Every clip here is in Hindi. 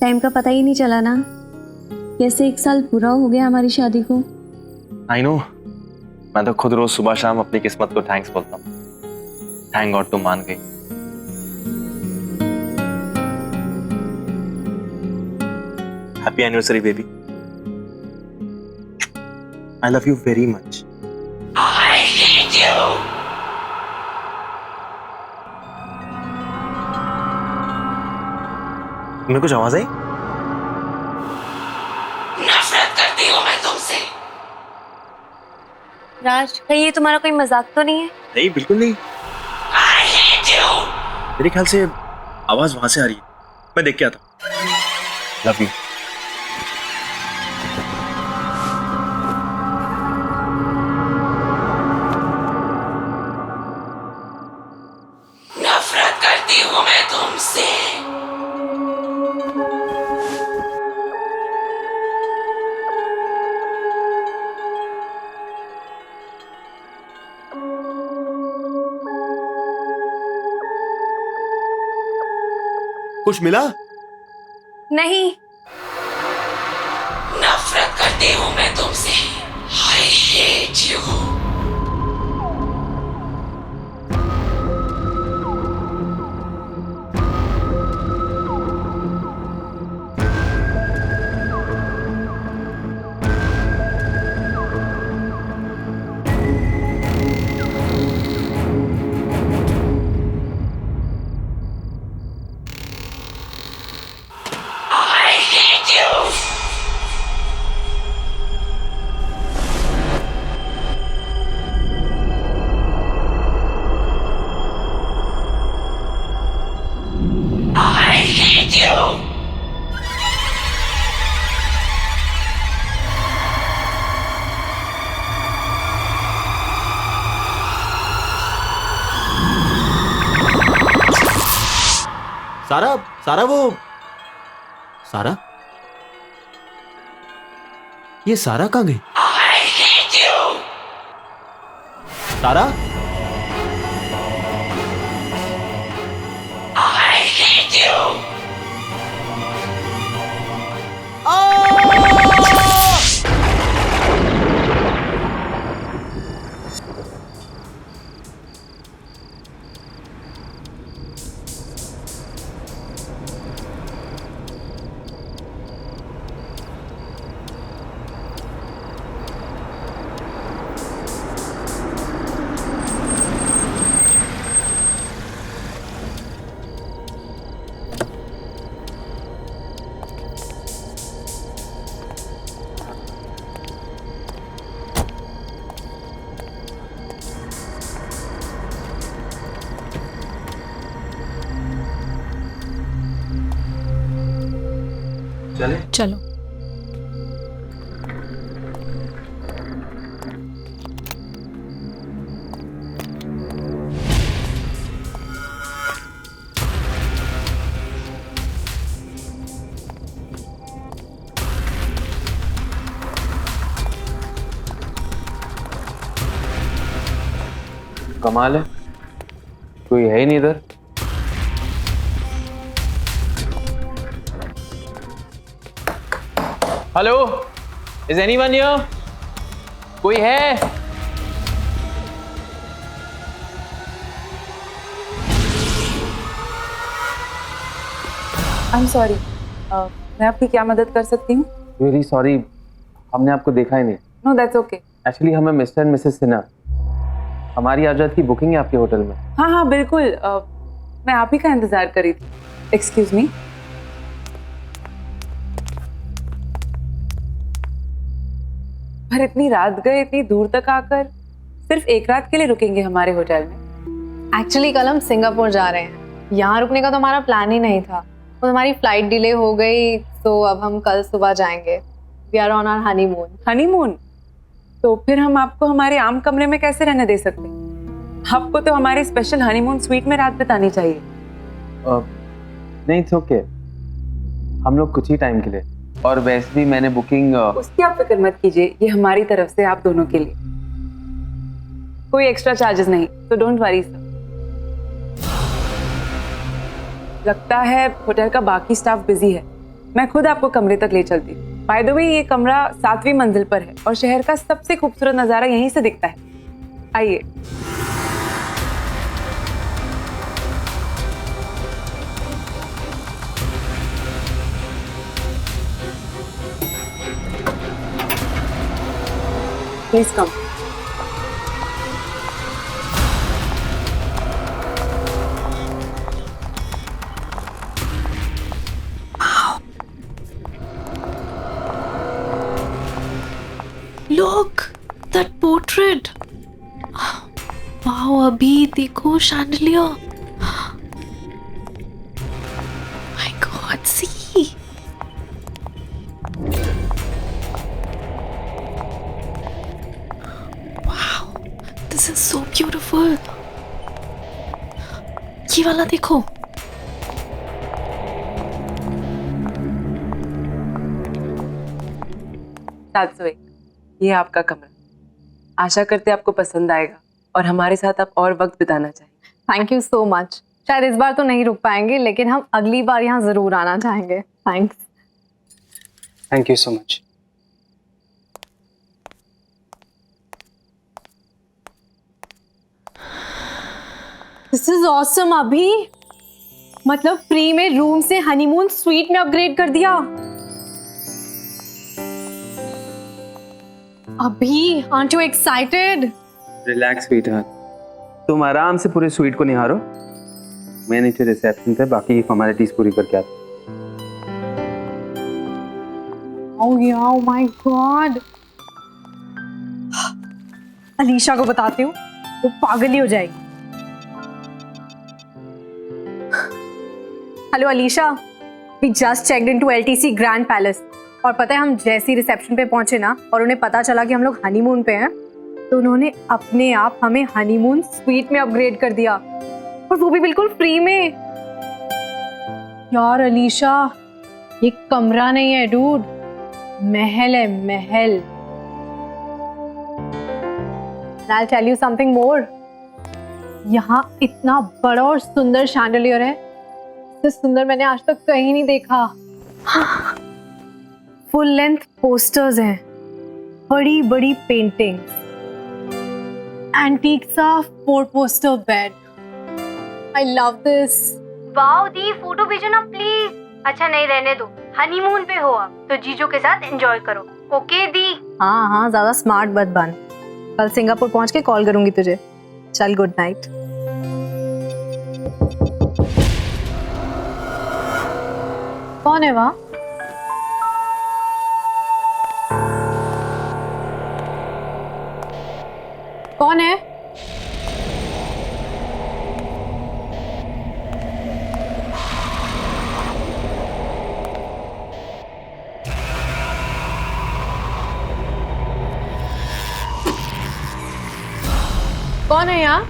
टाइम का पता ही नहीं चला ना। कैसे 1 साल पूरा हो गया हमारी शादी को। आई नो, मैं तो खुद रोज सुबह शाम अपनी किस्मत को थैंक्स बोलता हूँ। थैंक गॉड तुम मान गई। Happy anniversary baby. I love you very much. I hate you. तुम्हें कुछ आवाज आई? नफरत करती हूँ मैं तुमसे। राज, कहीं ये तुम्हारा कोई मजाक तो नहीं है? नहीं, बिल्कुल नहीं। I hate you. मेरे ख्याल से आवाज वहां से आ रही है। मैं देख के आता हूँ। Love you. नफरत करती हूँ मैं तुमसे। कुछ मिला? नहीं। नफरत करती हूँ मैं तुमसे। I hate you. I hate you. I hate you. सारा सारा वो सारा, ये सारा कहाँ गई? I hate you. सारा, I hate you. चले? चलो। कमाल है, कोई है ही नहीं इधर। Hello, is anyone here? कोई है? आई एम सॉरी, मैं आपकी क्या मदद कर सकती हूँ? वेरी सॉरी, हमने आपको देखा ही नहीं। No that's okay. एक्चुअली हमें मिस्टर एंड मिसेस सिन्हा, हमारी आजाद की बुकिंग है आपके होटल में। हाँ हाँ बिल्कुल, मैं आप ही का इंतजार कर रही थी। Excuse me. पर इतनी रात गए, इतनी दूर तक आकर सिर्फ 1 रात के लिए रुकेंगे हमारे होटल में? एक्चुअली कल हम सिंगापुर जा रहे हैं। यहाँ रुकने का तो हमारा प्लान ही नहीं था। तो हमारी फ्लाइट डिले हो गई, तो अब हम कल सुबह जाएंगे। We are on our honeymoon. Honeymoon? तो फिर हम आपको हमारे आम कमरे में कैसे रहने दे सकते? आपको तो हमारे स्पेशल हनीमून स्वीट में रात बितानी चाहिए। नहीं, इट्स ओके, हम लोग कुछ ही टाइम के लिए, और वैसे भी मैंने बुकिंग। उसकी आप फिक्र मत कीजिए, ये हमारी तरफ से आप दोनों के लिए कोई एक्स्ट्रा चार्जेस नहीं, तो डोंट वरी सर। लगता है होटल का बाकी स्टाफ बिजी है, मैं खुद आपको कमरे तक ले चलती हूँ। बाय द वे ये कमरा 7वीं मंजिल पर है और शहर का सबसे खूबसूरत नज़ारा यहीं से दिखता है। आइए। Please come. Look, that portrait. Wow, अभी देखो chandelier. My God, see. Wow, this is so beautiful. ये वाला देखो. ये आपका कमरा। आशा करते आपको पसंद आएगा और हमारे साथ आप और वक्त बिताना चाहिए। Thank you so much. शायद इस बार तो नहीं रुक पाएंगे, लेकिन हम अगली बार यहाँ जरूर आना चाहेंगे। Thanks. Thank you so much. This is awesome अभी। मतलब फ्री में रूम से हनीमून स्वीट में अपग्रेड कर दिया। अभी, aren't you excited? Relax sweetheart, तुम आराम से पूरे स्वीट को निहारो। मैं नीचे रिसेप्शन पे बाकी फॉर्मेलिटीज पूरी करके आता हूँ। Oh yeah, oh my God. Alisha को बताती हूँ, वो पागल ही हो जाएगी। Hello Alisha, we just checked into LTC Grand Palace और पता है हम जैसी रिसेप्शन पे पहुंचे ना और उन्हें पता चला कि हम लोग हनीमून पे हैं, तो उन्होंने अपने आप हमें हनीमून स्वीट में अपग्रेड कर दिया और वो भी बिल्कुल फ्री में। यार अलीशा, ये कमरा नहीं है डूड, महल है, महल। I'll tell you something more. यहाँ इतना बड़ा और सुंदर शैंडलियर है, इससे सुंदर मैंने आज तक कहीं नहीं देखा। फुल लेंथ पोस्टर्स हैं, बड़ी बड़ी पेंटिंग्स, एंटीक सा 4 poster bed. I love this. Wow the, photo भेजो ना प्लीज। अच्छा नहीं, रहने दो, हनीमून पे हो आप तो जीजू के साथ एंजॉय करो। ओके दी। हाँ हाँ, ज्यादा स्मार्ट मत बन। कल सिंगापुर पहुंच के कॉल करूंगी तुझे। चल, गुड नाइट। कौन है वहाँ? कौन है? कौन है यहाँ?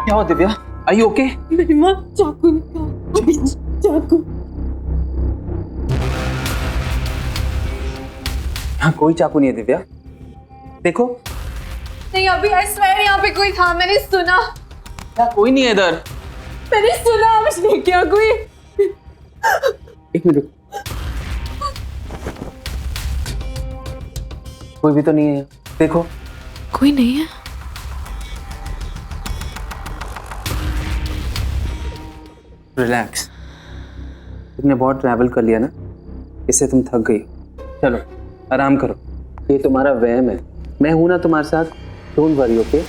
क्या हुआ दिव्या? Are you okay? मेरी माँ चाकू निकाल, अभी चाकू। यहाँ कोई चाकू नहीं है दिव्या, देखो। नहीं अभी, आई स्वेयर यहाँ पे कोई था, मैंने सुना। यहाँ कोई नहीं है इधर। मैंने सुना, मुझे क्या कोई। एक मिनट, कोई भी तो नहीं है, देखो। कोई नहीं है। रिलैक्स, तुमने बहुत ट्रैवल कर लिया ना, इससे तुम थक गई हो। चलो आराम करो, ये तुम्हारा वहम है। मैं हूं ना तुम्हारे साथ, डोंट वरी, ओके?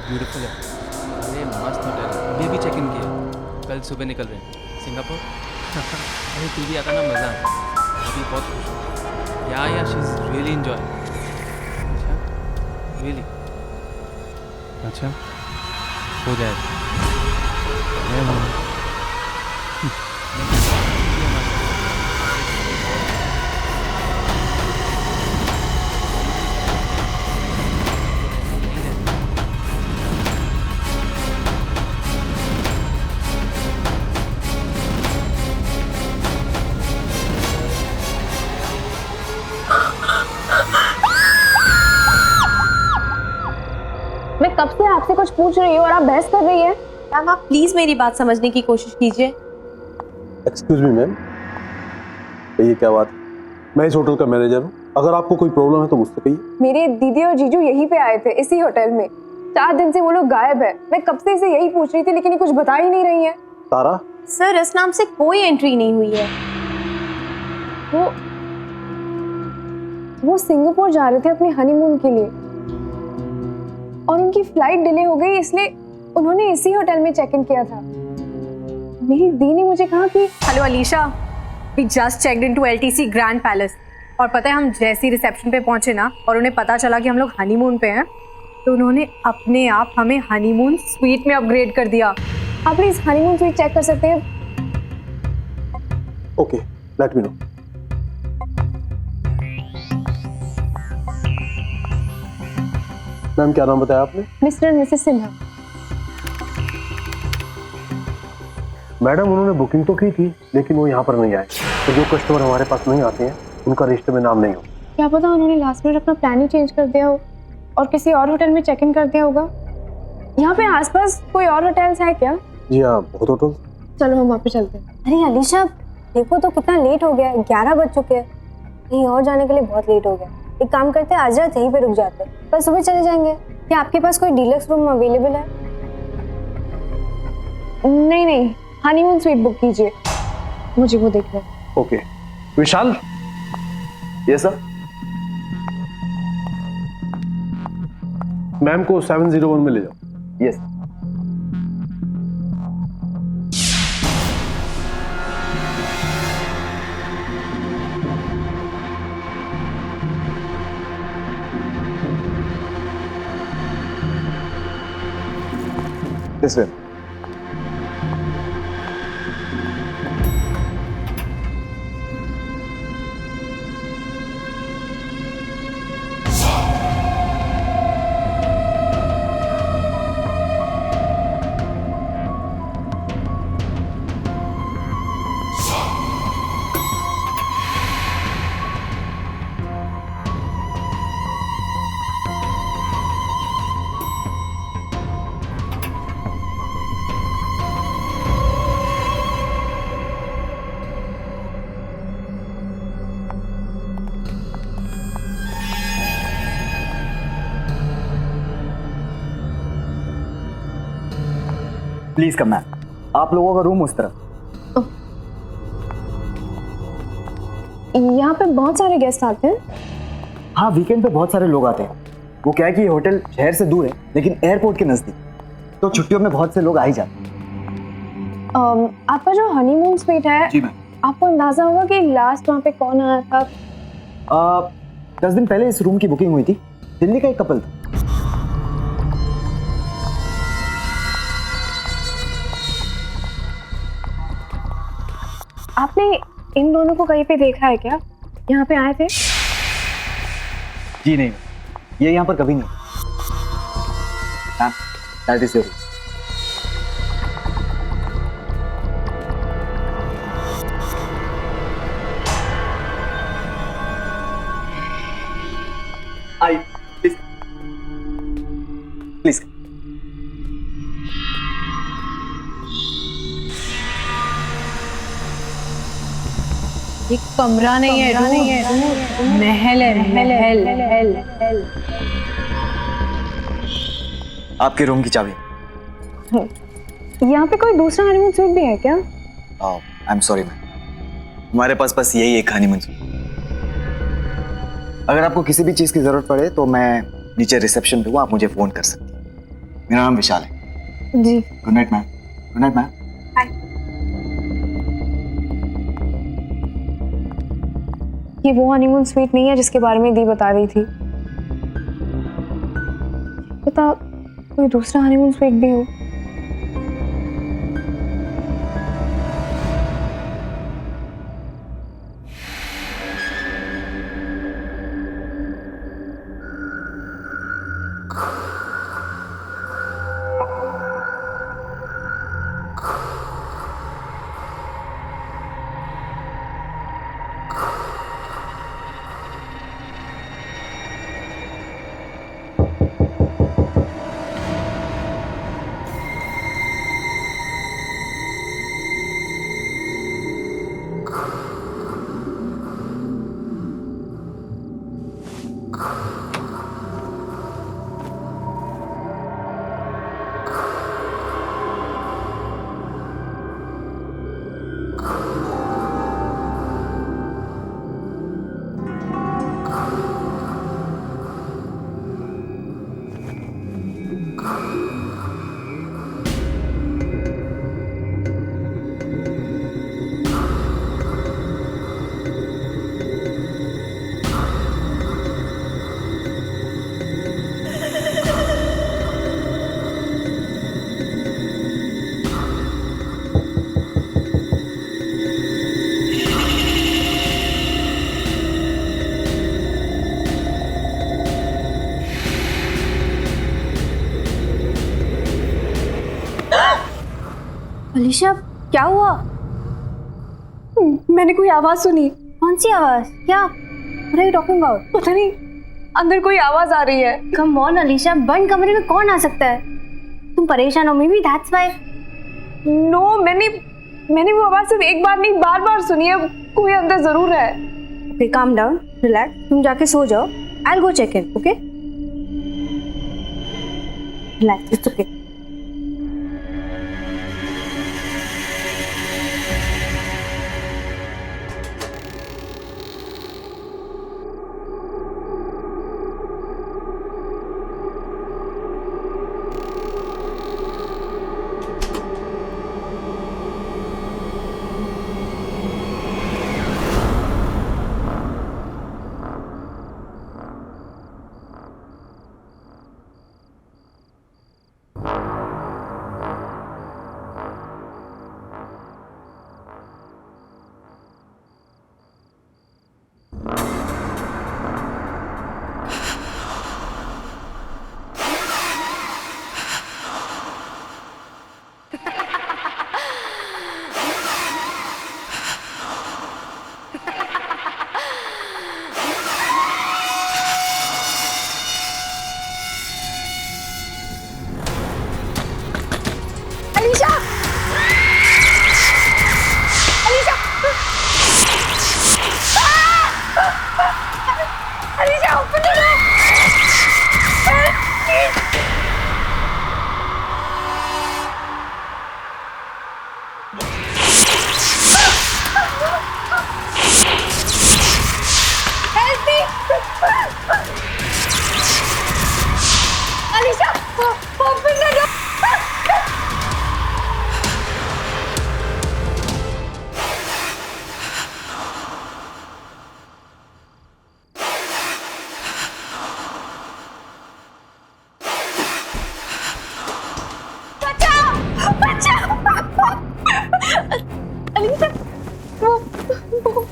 बहुत ब्यूटीफुल है। अरे मस्त होटल है, अभी चेक इन किया, कल सुबह निकल रहे हैं सिंगापुर। अरे तू भी आता ना, मज़ा आता। अभी बहुत खुश हूँ। या शी इज़ रियली एंजॉय। अच्छा रियली? अच्छा हो जाएगा। मैं हूँ। मैं कब से आपसे कुछ पूछ रही हूँ और आप बहस कर रही हैं। मैम आप प्लीज मेरी बात समझने की कोशिश कीजिए। एक्सक्यूज मी मैम, ये क्या बात है? मैं इस होटल का मैनेजर हूँ, अगर आपको कोई प्रॉब्लम है तो मुझसे कहिए। मेरे दीदी और जीजू यहीं पे आए थे, इसी होटल में। 4 दिन से वो लोग गायब है। मैं कब से इसे यही पूछ रही थी लेकिन ये कुछ बता ही नहीं रही है। तारा? सर इस नाम से कोई एंट्री नहीं हुई है। वो सिंगापुर जा रहे थे अपने हनीमून के लिए और उनकी फ्लाइट डिले हो गई, इसलिए उन्होंने इसी होटल में चेक इन किया था। मेरी दी ने मुझे कहा कि hello Alisha, we just checked into LTC grand palace. और पता है हम जैसे ही रिसेप्शन पे पहुंचे ना और उन्हें पता चला कि हम लोग हनीमून पे हैं, तो उन्होंने अपने आप हमें हनीमून स्वीट में अपग्रेड कर दिया। आप प्लीज हनीमून स्वीट चेक कर सकते हैं? Okay, let me know. Ma'am क्या नाम बताया आपने? Mister and Mrs Sinha. Madam उन्होंने बुकिंग तो की थी लेकिन वो यहाँ पर नहीं आए, तो जो कस्टमर हमारे पास नहीं आते हैं उनका रजिस्टर में नाम नहीं हो। क्या पता उन्होंने लास्ट मिनट अपना प्लान ही चेंज कर दिया हो और किसी और होटल में चेक इन कर दिया होगा। यहाँ पे आसपास कोई और होटल्स है क्या? जी हाँ, बहुत होटल। चलो हम वहाँ पे चलते हैं। अरे अलीशा देखो तो कितना लेट हो गया है, 11 बज चुके हैं। कहीं और जाने के लिए बहुत लेट हो गया। एक काम करते हैं, आज रात यहीं पे रुक जाते हैं, कल सुबह चले जाएंगे। क्या आपके पास कोई डीलक्स रूम अवेलेबल है? नहीं नहीं, हनीमून स्वीट बुक कीजिए, मुझे वो देखना है। Okay Vishal. Yes sir. Ma'am को 701 में ले जाओ। Yes. This way. Please come ma'am, आप लोगों का रूम उस तरफ। यहाँ पे बहुत सारे गेस्ट आते हैं। हाँ, वीकेंड पे बहुत सारे लोग आते हैं। वो क्या है कि ये होटल शहर से दूर है लेकिन एयरपोर्ट के नजदीक, तो छुट्टियों में बहुत से लोग आ ही जाते हैं। आपका जो हनीमून स्वीट है, जी मैम। आपको अंदाजा होगा कि लास्ट वहाँ पे कौन आया था? 10 दिन पहले इस रूम की बुकिंग हुई थी। दिल्ली का एक कपल था। आपने इन दोनों को कहीं पे देखा है क्या? यहाँ पे आए थे? जी नहीं, ये यहाँ पर कभी नहीं। Ma'am, that is your room. I please please. ये कमरा नहीं है, महल है, महल। आपके रूम की चाबी। यहाँ पे कोई दूसरा हनीमून स्वीट भी है क्या? आई एम सॉरी मैम, हमारे पास बस यही एक हनीमून स्वीट। अगर आपको किसी भी चीज़ की ज़रूरत पड़े तो मैं नीचे रिसेप्शन पे हूँ, आप मुझे फ़ोन कर सकती हैं। मेरा नाम विशाल है। जी good night ma'am. Good night ma'am. ये वो हनीमून स्वीट नहीं है जिसके बारे में दी बता रही थी। पता कोई दूसरा हनीमून स्वीट भी हो। अलीशा क्या हुआ? मैंने कोई आवाज सुनी। कौन सी आवाज? क्या? What are you talking about? पता नहीं, अंदर कोई आवाज आ रही है। Come on अलीशा, बंद कमरे में कौन आ सकता है? तुम परेशान हो, maybe that's why. नो, मैंने वो आवाज सिर्फ एक बार नहीं बार बार सुनी है। कोई अंदर जरूर है। Okay, calm down, relax. तुम जाके सो जाओ. I'll go check in, okay? Relax, it's okay.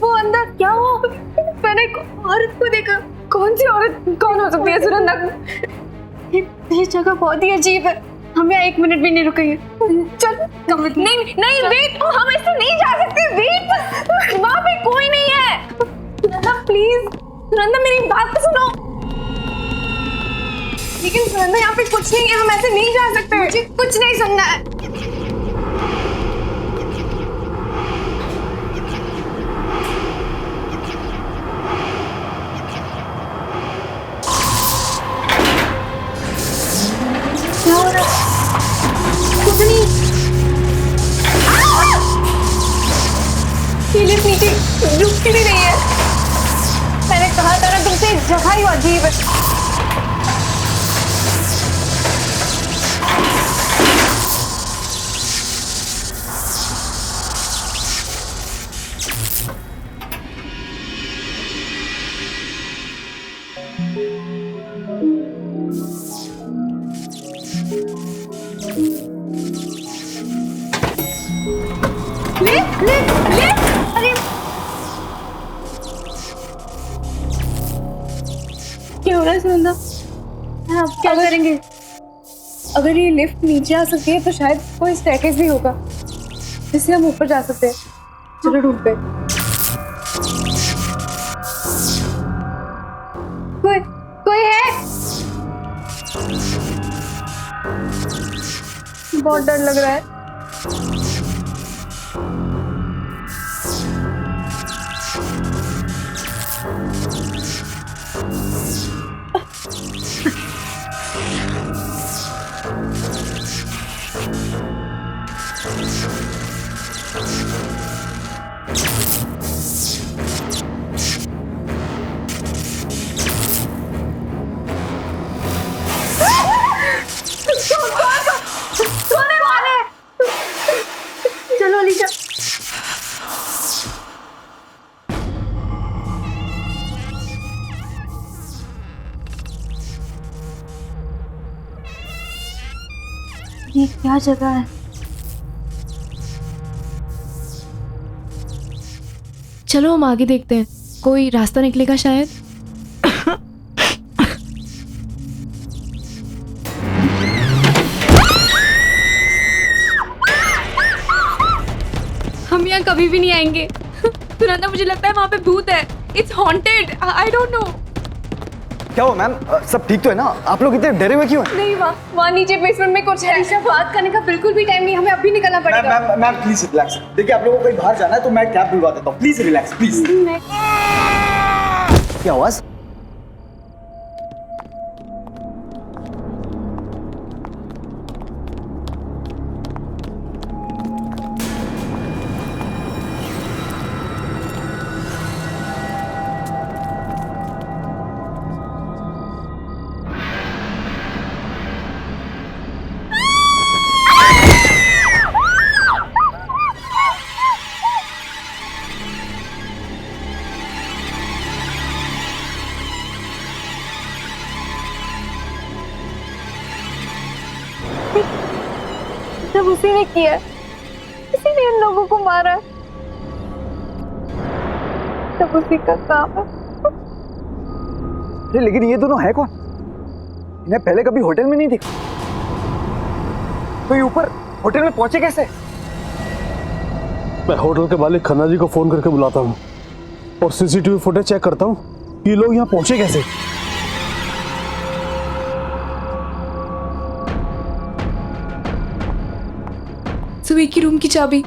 वो अंदर क्या हुआ? मैंने एक औरत को देखा। कौन सी औरत? कौन हो सकती है सुनंदा? ये जगह बहुत ही अजीब है। हम यहाँ 1 मिनट भी नहीं रुकेंगे। चल नहीं नहीं वेट, हम ऐसे नहीं जा सकते। वेट, वहाँ पे कोई नहीं है। सुनंदा प्लीज, सुनंदा मेरी बात तो सुनो। लेकिन सुनंदा यहाँ पे कुछ नहीं है, हम ऐसे नहीं जा सकते। मुझे कुछ नहीं सुनना है। नीचे रुकती भी नहीं है। मैंने कहा था ना तुमसे, जगह ही अजीब है। अरे क्या हो रहा है सुनंदा? आप क्या करेंगे? अगर ये लिफ्ट नीचे आ सकती है तो शायद कोई स्टेयरकेस भी होगा जिससे हम ऊपर जा सकते हैं। चलो ढूंढते हैं। कोई है? बहुत डर लग रहा है। चलो अलीशा। ये क्या जगह है? चलो हम आगे देखते हैं, कोई रास्ता निकलेगा शायद। हम यहाँ कभी भी नहीं आएंगे। सुनंदा, मुझे लगता है वहाँ पे भूत है। It's haunted. I don't know. क्या हो मैम, सब ठीक तो है ना? आप लोग इतने डरे हुए क्यों हैं? नहीं, वहाँ नीचे बेसमेंट में कुछ है। अलीशा, बात करने का बिल्कुल भी टाइम नहीं, हमें अभी निकलना पड़ेगा। Ma'am please relax. देखिए आप लोगों को कहीं बाहर जाना है तो मैं कैब बुलवा देता हूँ। Please relax please. क्या आवाज? सब उसी ने किया, उसी ने इन लोगों को मारा। सब उसी का काम है। अरे लेकिन ये दोनों है कौन? इन्हें पहले कभी होटल में नहीं देखा। तो ये ऊपर होटल में पहुंचे कैसे? मैं होटल के मालिक खन्ना जी को फोन करके बुलाता हूँ और सीसीटीवी फुटेज चेक करता हूँ कि ये लोग यहाँ पहुंचे कैसे। सुबह की रूम की चाबी,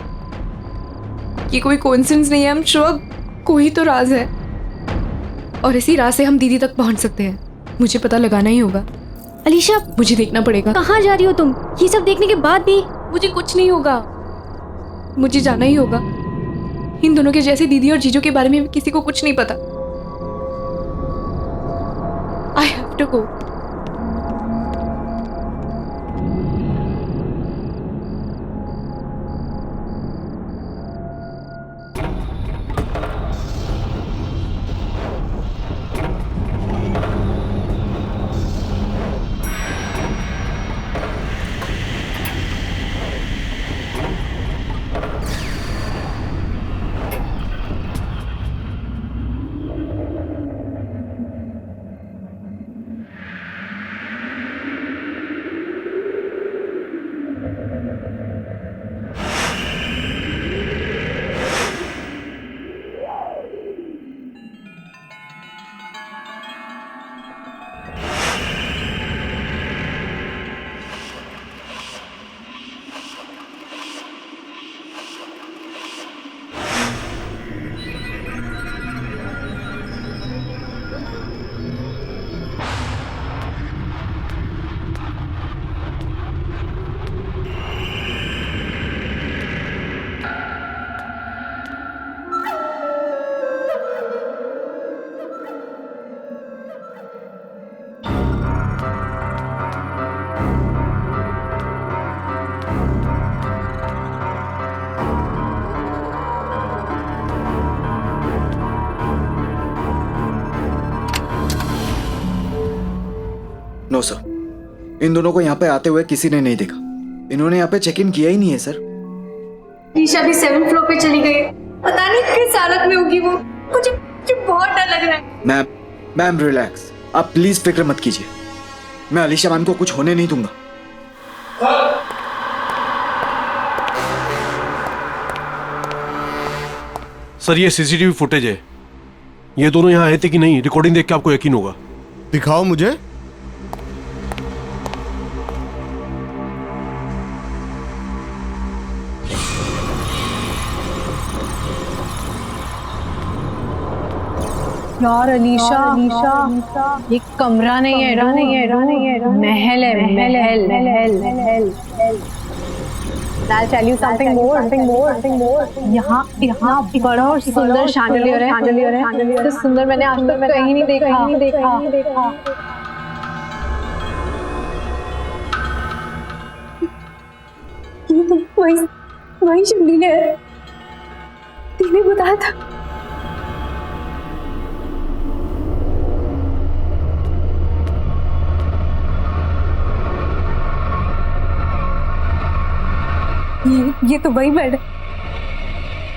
ये कोई कोइंसिडेंस नहीं है। हम श्योर कोई तो राज है, और इसी राज से हम दीदी तक पहुंच सकते हैं। मुझे पता लगाना ही होगा। अलीशा, मुझे देखना पड़ेगा। कहाँ जा रही हो तुम? ये सब देखने के बाद भी? मुझे कुछ नहीं होगा, मुझे जाना ही होगा। इन दोनों के जैसे दीदी और जीजू के बारे में किसी को कुछ नहीं पता। I have to go. No sir, इन दोनों को यहाँ पे आते हुए किसी ने नहीं देखा। इन्होंने यहाँ पे चेक इन किया ही नहीं है सर। ईशा भी 7th फ्लोर पे चली गई। पता नहीं किस हालत में होगी वो। मुझे बहुत डर लग रहा है। मैम रिलैक्स, आप प्लीज फिक्र मत कीजिए। मैं अलीशा मैम को कुछ होने नहीं दूंगा। सर ये सीसीटीवी फुटेज है। ये दोनों यहाँ आए थे कि नहीं, रिकॉर्डिंग देख के आपको यकीन होगा। दिखाओ मुझे। यार अलीशा, ये कमरा नहीं है, महल है, महल। I'll tell you something more. यहाँ बड़ा और सुंदर शैंडलियर है। इससे सुंदर मैंने आज तक कहीं नहीं देखा। ये तो वही शैंडलियर है। तूने बताया था। ये तो वही बेड है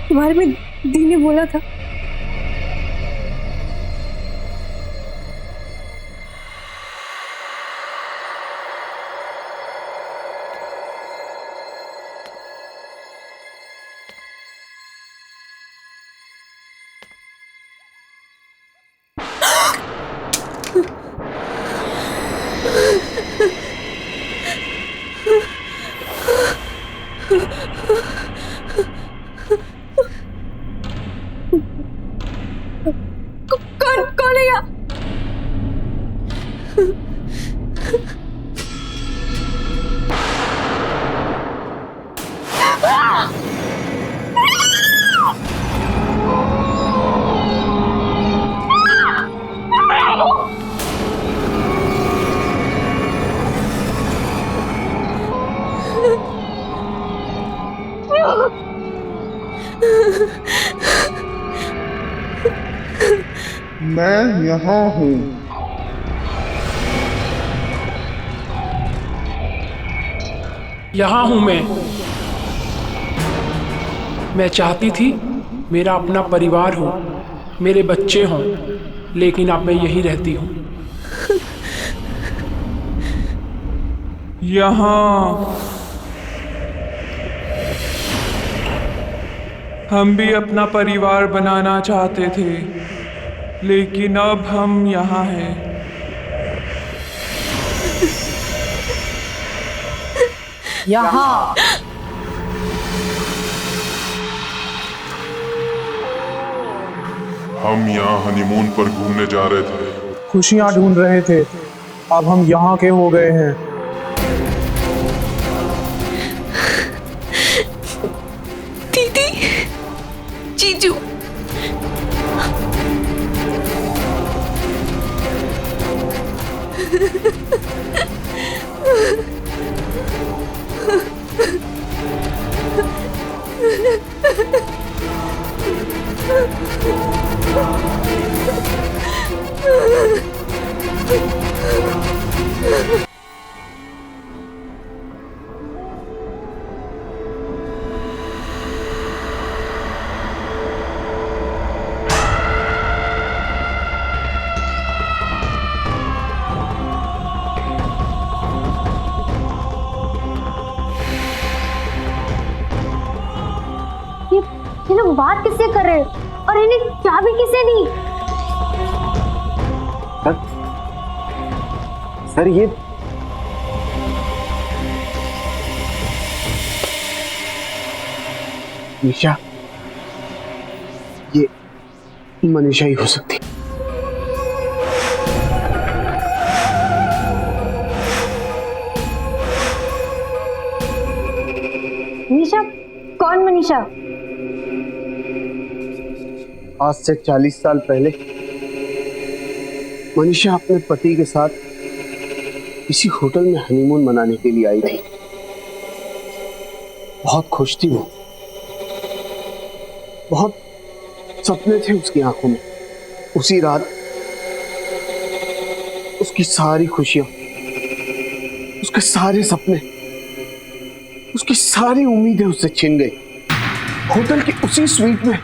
तुम्हारे में दी ने बोला था। कौन है यहाँ? मैं यहाँ हूँ। यहाँ हूँ मैं चाहती थी मेरा अपना परिवार हो, मेरे बच्चे हों, लेकिन अब मैं यहीं रहती हूँ। यहाँ हम भी अपना परिवार बनाना चाहते थे, लेकिन अब हम यहाँ हैं। यहाँ हम यहाँ हनीमून पर घूमने जा रहे थे, खुशियाँ ढूंढ रहे थे, अब हम यहाँ के हो गए हैं। दीदी, जीजू, ये लोग बात किससे कर रहे हैं और इन्हें चाबी किसने दी? सर ये निशा, ये मनीषा ही हो सकती। मनीषा? कौन मनीषा? आज से 40 साल पहले मनीषा अपने पति के साथ किसी होटल में हनीमून मनाने के लिए आई थी। बहुत खुश थी वो, बहुत सपने थे उसकी आंखों में। उसी रात उसकी सारी खुशियां, उसके सारे सपने, उसकी सारी उम्मीदें उससे छिन गई। होटल की उसी स्वीट में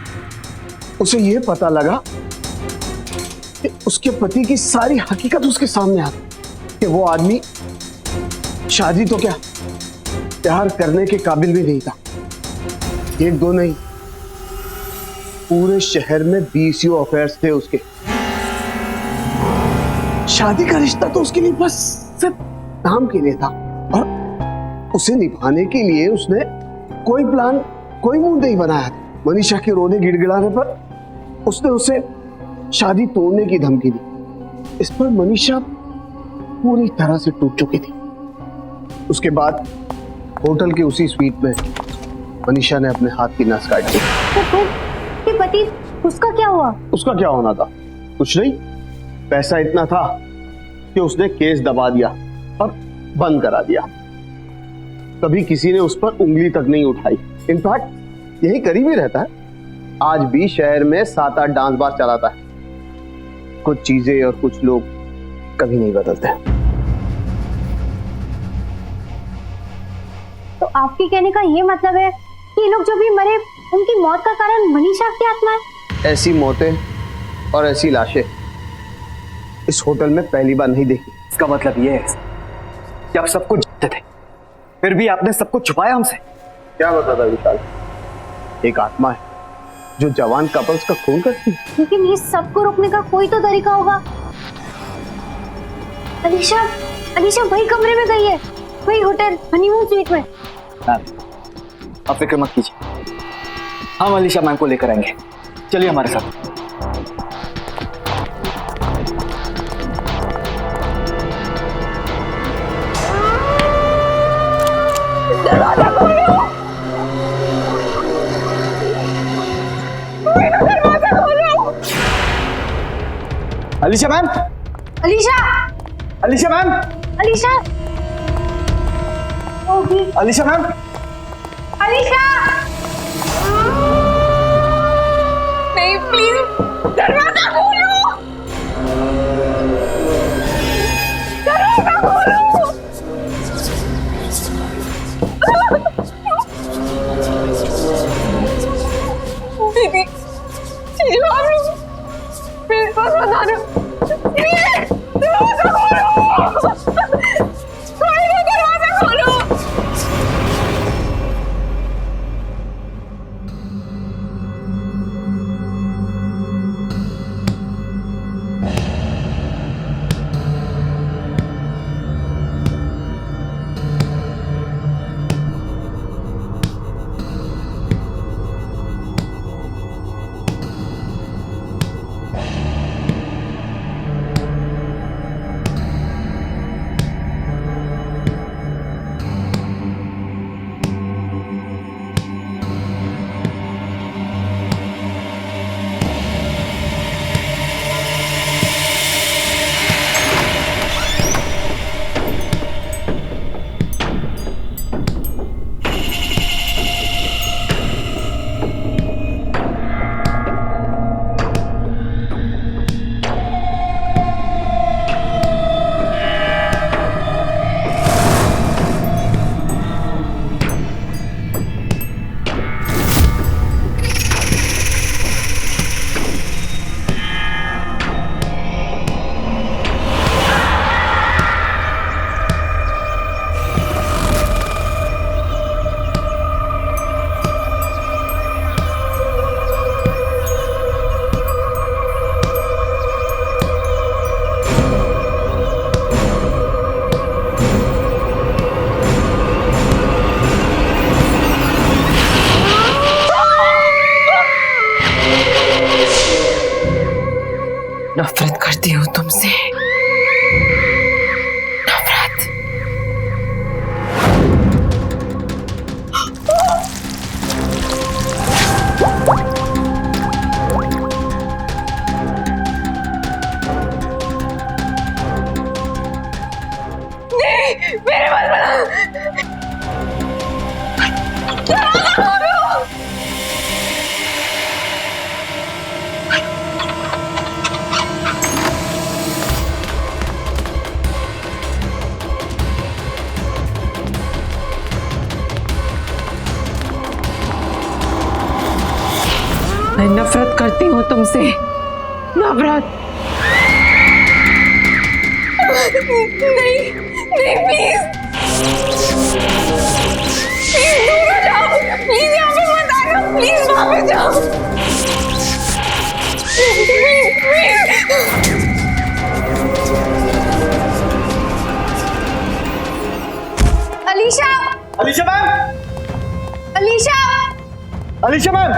उसे यह पता लगा कि उसके पति की सारी हकीकत उसके सामने आ गई कि वो आदमी शादी तो क्या प्यार करने के काबिल भी नहीं था। एक दो नहीं, पूरे शहर में 20 अफेयर्स थे उसके। शादी का रिश्ता तो उसके लिए बस सिर्फ नाम के लिए था और उसे निभाने के लिए उसने कोई प्लान, कोई मूड नहीं बनाया था। मनीषा के रोने गिड़गिड़ाने पर उसने उसे शादी तोड़ने की धमकी दी। इस पर मनीषा पूरी तरह से टूट चुकी थी। उसके बाद होटल के उसी स्वीट में मनीषा ने अपने हाथ की नस काट दी। तो फिर ये पति, उसका क्या हुआ? उसका क्या होना था? कुछ नहीं, पैसा इतना था कि उसने केस दबा दिया और बंद करा दिया। कभी किसी ने उस पर उंगली तक नहीं उठाई। इनफैक्ट यही करीब ही रहता है। आज भी शहर में 7-8 डांस बार चलाता है। कुछ चीजें और कुछ लोग कभी नहीं बदलते। तो आपके कहने का ये मतलब है कि ये लोग जो भी मरे उनकी मौत का कारण मनीषा की आत्मा है? ऐसी मौतें और ऐसी लाशें इस होटल में पहली बार नहीं देखी। इसका मतलब ये है कि आप सब कुछ जानते थे, फिर भी आपने सब कुछ छुपाया हमसे। क्या बताता विशाल? एक आत्मा है जो जवान कपल्स का खून करती है। लेकिन ये सबको रोकने का कोई तो तरीका होगा। अलीशा, अलीशा वही कमरे में गई है, वही होटल हनीमून स्वीट में। आप फिक्र मत कीजिए, हम अलीशा मैम को लेकर आएंगे। चलिए हमारे साथ। दरवाजा खोलो, दरवाजा खोलो। अलीशा मैम, अलीशा, अलीशा मैम, अलीशा, ओगी, अलीशा मैम, अलीशा। नहीं प्लीज दरवाजा खोलो, दरवाजा खोलो। दीदी चीजू आप लोग मेरे पास बता दो, दरवाजा खोलो, दरवाजा खोलो। नफरत करती हूँ तुमसे, नफरत। नहीं मेरे बाल बना, दरवाजा खोलो। मैं नफरत करती हूँ तुमसे, नफरत। नहीं नहीं प्लीज प्लीज दूर हो जाओ, प्लीज यहाँ पे मत आना, प्लीज वहां पे जाओ, please please. Alisha, Alisha ma'am, Alisha, Alisha ma'am.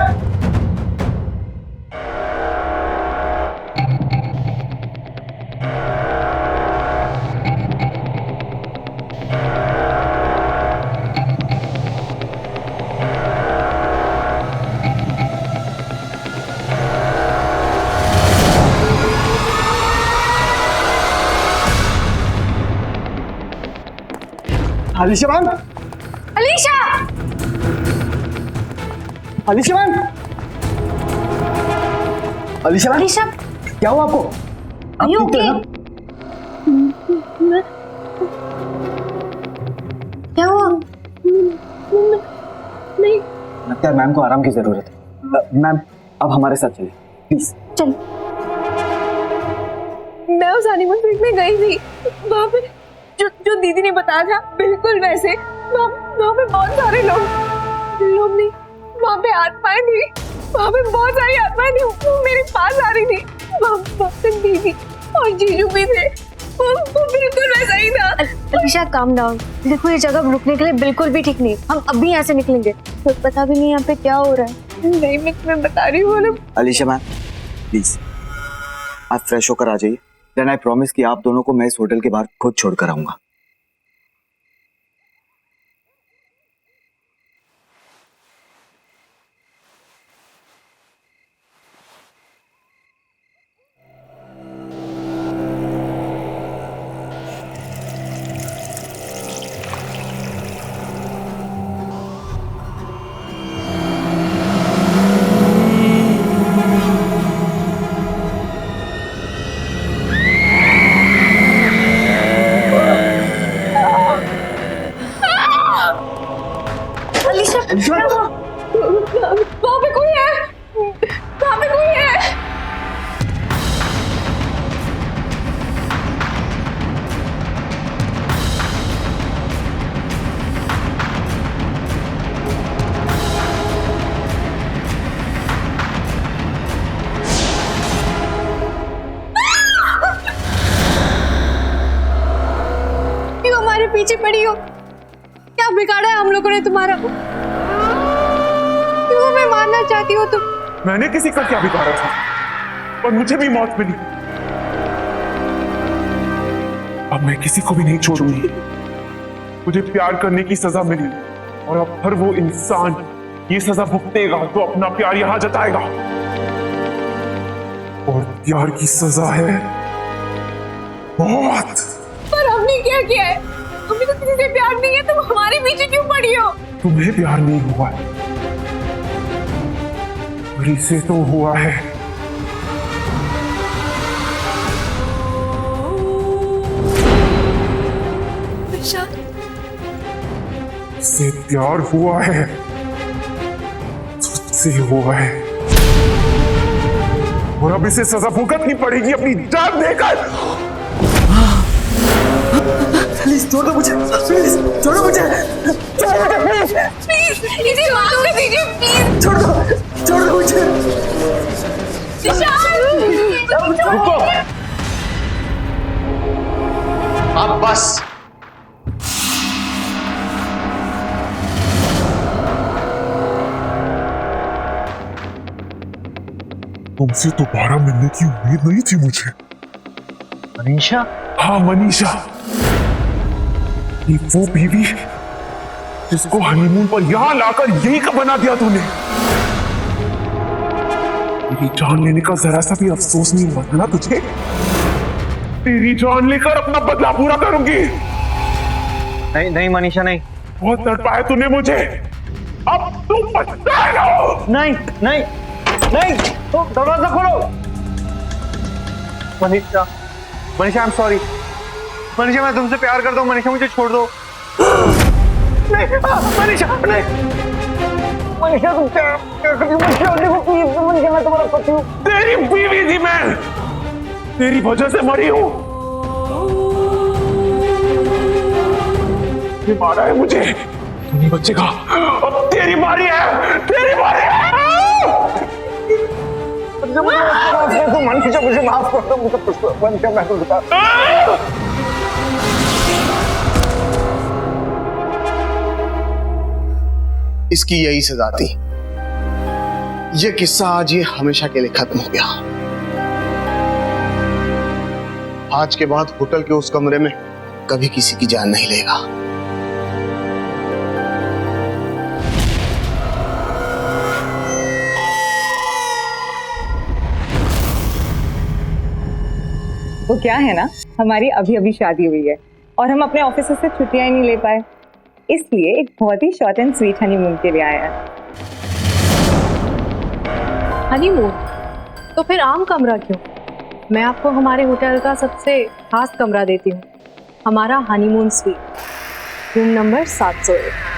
Alisha ma'am, Alisha, Alisha ma'am, Alisha ma'am, Alisha, क्या हुआ आपको? आप you ठीक तो okay? हैं ना? क्या हुआ? नहीं, लगता है मैम को आराम की जरूरत है। मैम अब हमारे साथ चलिए प्लीज। चल। मैं उस हनीमून स्वीट में गई थी, वहाँ पे जो दीदी ने बताया था बिल्कुल वैसे। वहाँ पे बहुत सारे लोग नहीं, वहाँ पे आत्माएं थी, वहाँ पे बहुत सारी आत्माएं थी, वो मेरे पास आ रही थी। वहाँ पे दीदी और जीजू भी थे, वो बिल्कुल वैसा ही था। अलीशा काम डाउन, देखो ये जगह रुकने के लिए बिल्कुल भी ठीक नहीं, हम अभी यहाँ से निकलेंगे, तो पता भी नहीं यहाँ पे क्या हो रहा है। नहीं मैं तुम्हें बता रही हूँ। अलीशा मैम प्लीज आप फ्रेश होकर आ जाइए, देन आई प्रॉमिस कि आप दोनों को मैं इस होटल के बाहर खुद छोड़कर आऊंगा। वहाँ पे कोई है, वहाँ पे कोई है। क्यों हमारे पीछे पड़ी हो? क्या बिगाड़ा है हम लोगों ने तुम्हारा? क्यों हमें मारना चाहती हो तुम? मैंने किसी का क्या बिगाड़ा था, और मुझे भी मौत मिली। अब मैं किसी को भी नहीं छोड़ूंगी। मुझे प्यार करने की सजा मिली, और अब हर वो इंसान ये सजा भुगतेगा तो अपना प्यार यहां जताएगा। और प्यार की सजा है मौत। पर हमने क्या किया है? हमें तो किसी से प्यार नहीं है, तुम हमारे पीछे क्यों पड़ी हो? तुम्हें प्यार नहीं हुआ है, बड़ी से तो हुआ है। से प्यार हुआ है, तुझसे हुआ है, और अब इसे सजा भुगतनी पड़ेगी अपनी जान देकर। प्लीज छोड़ दो मुझे, प्लीज छोड़ो मुझे, प्लीज इसे माफ कर दीजिए, प्लीज छोड़ दो मुझे। रुको, अब बस। तुमसे दोबारा मिलने की उम्मीद नहीं थी मुझे। मनीषा? हाँ मनीषा, ये वो बीवी जिसको हनीमून पर यहां लाकर यही का बना दिया तूने। मेरी जान लेने का जरा सा भी अफसोस नहीं हुआ था ना तुझे? तेरी जान लेकर अपना बदला पूरा करूंगी। नहीं नहीं मनीषा, नहीं। बहुत तड़पाया तूने मुझे, अब तू पछताएगा। नहीं नहीं नहीं, तो दरवाजा खोलो। Manisha, Manisha I am sorry. Manisha मैं तुमसे प्यार करता हूँ। मनीषा मुझे छोड़ दो। नहीं मनीषा, नहीं मनीषा तुम क्या कर रही हो? देखो प्लीज मनीषा, मैं तुम्हारा पति हूँ। तेरी बीवी थी मैं, तेरी वजह से मरी हूँ। ये मारा है मुझे, तू नहीं बचेगा। अब तेरी बारी है, तेरी बारी है। मनीषा मुझे माफ कर दो, मुझे मनीषा मैं तो बता। इसकी यही सजा थी। ये किस्सा आज ये हमेशा के लिए खत्म हो गया। आज के बाद होटल के उस कमरे में कभी किसी की जान नहीं लेगा। वो क्या है ना, हमारी अभी अभी शादी हुई है और हम अपने ऑफिस से छुट्टियां ही नहीं ले पाए, इसलिए एक बहुत ही शॉर्ट एंड स्वीट हनीमून के लिए आया है। हनीमून? तो फिर आम कमरा क्यों? मैं आपको हमारे होटल का सबसे खास कमरा देती हूँ, हमारा हनीमून स्वीट, रूम नंबर 701।